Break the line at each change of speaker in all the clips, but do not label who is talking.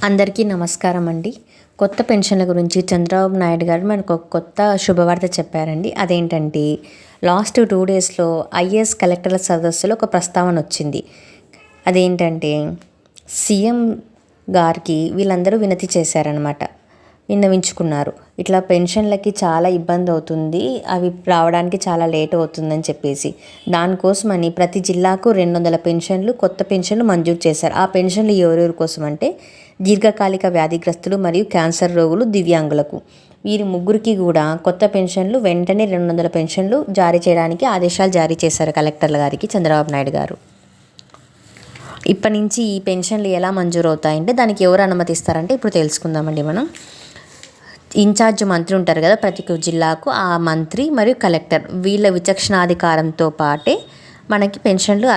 అందరికీ నమస్కారం అండి. కొత్త పెన్షన్ల గురించి చంద్రబాబు నాయుడు గారు మనకు ఒక కొత్త శుభవార్త చెప్పారండి. అదేంటంటే లాస్ట్ 2 డేస్లో ఐఏఎస్ కలెక్టర్ల సదస్సులో ఒక ప్రస్తావన వచ్చింది. అదేంటంటే సీఎం గారికి వీళ్ళందరూ వినతి చేశారనమాట. విన్నవించుకున్నారు. ఇట్లా పెన్షన్లకి చాలా ఇబ్బంది అవుతుంది, అవి రావడానికి చాలా లేట్ అవుతుందని చెప్పేసి దానికోసమని ప్రతి జిల్లాకు 200 పెన్షన్లు, కొత్త పెన్షన్లు మంజూరు చేశారు. ఆ పెన్షన్లు ఎవరెవరి కోసం అంటే దీర్ఘకాలిక వ్యాధిగ్రస్తులు మరియు క్యాన్సర్ రోగులు, దివ్యాంగులకు, వీరి ముగ్గురికి కూడా కొత్త పెన్షన్లు వెంటనే 200 పెన్షన్లు జారీ చేయడానికి ఆదేశాలు జారీ చేశారు కలెక్టర్ల గారికి చంద్రబాబు నాయుడు గారు. ఇప్పటి నుంచి ఈ పెన్షన్లు ఎలా మంజూరు అవుతాయంటే దానికి ఎవరు అనుమతిస్తారంటే ఇప్పుడు తెలుసుకుందామండి మనం. ఇన్ఛార్జ్ మంత్రి ఉంటారు కదా ప్రతి జిల్లాకు, ఆ మంత్రి మరియు కలెక్టర్ వీళ్ళ విచక్షణాధికారంతో పాటే మనకి పెన్షన్లు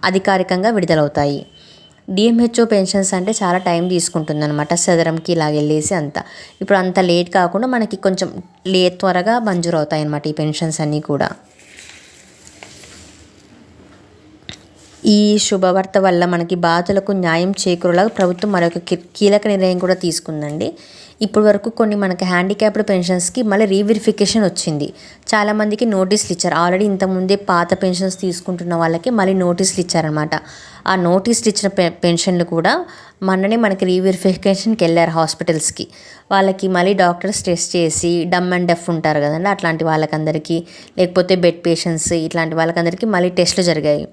అధికారికంగా విడుదలవుతాయి. డిఎంహెచ్ఓ పెన్షన్స్ అంటే చాలా టైం తీసుకుంటుంది అనమాట, సదరంకి ఇలా వెళ్ళేసి అంతా. ఇప్పుడు అంత లేట్ కాకుండా మనకి కొంచెం త్వరగా మంజూరు అవుతాయి అన్నమాట ఈ పెన్షన్స్ అన్నీ కూడా. ఈ శుభవార్త వల్ల మనకి బాధితులకు న్యాయం చేకూరేలా ప్రభుత్వం మరొక కీలక నిర్ణయం కూడా తీసుకుందండి. ఇప్పటి వరకు కొన్ని మనకి హ్యాండిక్యాప్డ్ పెన్షన్స్కి మళ్ళీ రీవెరిఫికేషన్ వచ్చింది. చాలామందికి నోటీసులు ఇచ్చారు. ఆల్రెడీ ఇంతకుముందే పాత పెన్షన్స్ తీసుకుంటున్న వాళ్ళకి మళ్ళీ నోటీసులు ఇచ్చారనమాట. ఆ నోటీసులు ఇచ్చిన పెన్షన్లు కూడా మొన్ననే మనకి రీవెరిఫికేషన్కి వెళ్ళారు హాస్పిటల్స్కి. వాళ్ళకి మళ్ళీ డాక్టర్స్ టెస్ట్ చేసి డమ్ అండ్ డెఫ్ ఉంటారు కదండి, అట్లాంటి వాళ్ళకందరికీ, లేకపోతే బెడ్ పేషెంట్స్ ఇట్లాంటి వాళ్ళకందరికీ మళ్ళీ టెస్టులు జరిగాయి.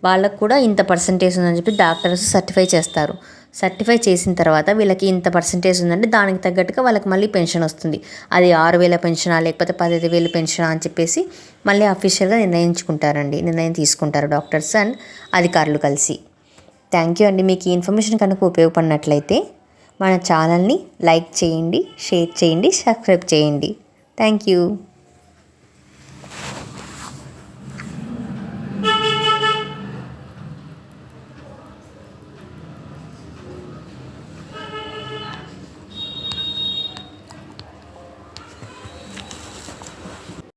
వాళ్ళకు కూడా ఇంత పర్సంటేజ్ ఉందని చెప్పి డాక్టర్స్ సర్టిఫై చేస్తారు. సర్టిఫై చేసిన తర్వాత వీళ్ళకి ఇంత పర్సంటేజ్ ఉందంటే దానికి తగ్గట్టుగా వాళ్ళకి మళ్ళీ పెన్షన్ వస్తుంది. అది 6,000 పెన్షనా లేకపోతే 15,000 పెన్షనా అని చెప్పేసి మళ్ళీ అఫీషియల్గా నిర్ణయం తీసుకుంటారు డాక్టర్స్ అండ్ అధికారులు కలిసి. థ్యాంక్ యూ అండి. మీకు ఈ ఇన్ఫర్మేషన్ కనుక ఉపయోగపడినట్లయితే మన ఛానల్ని లైక్ చేయండి, షేర్ చేయండి, సబ్స్క్రైబ్ చేయండి. Thank you.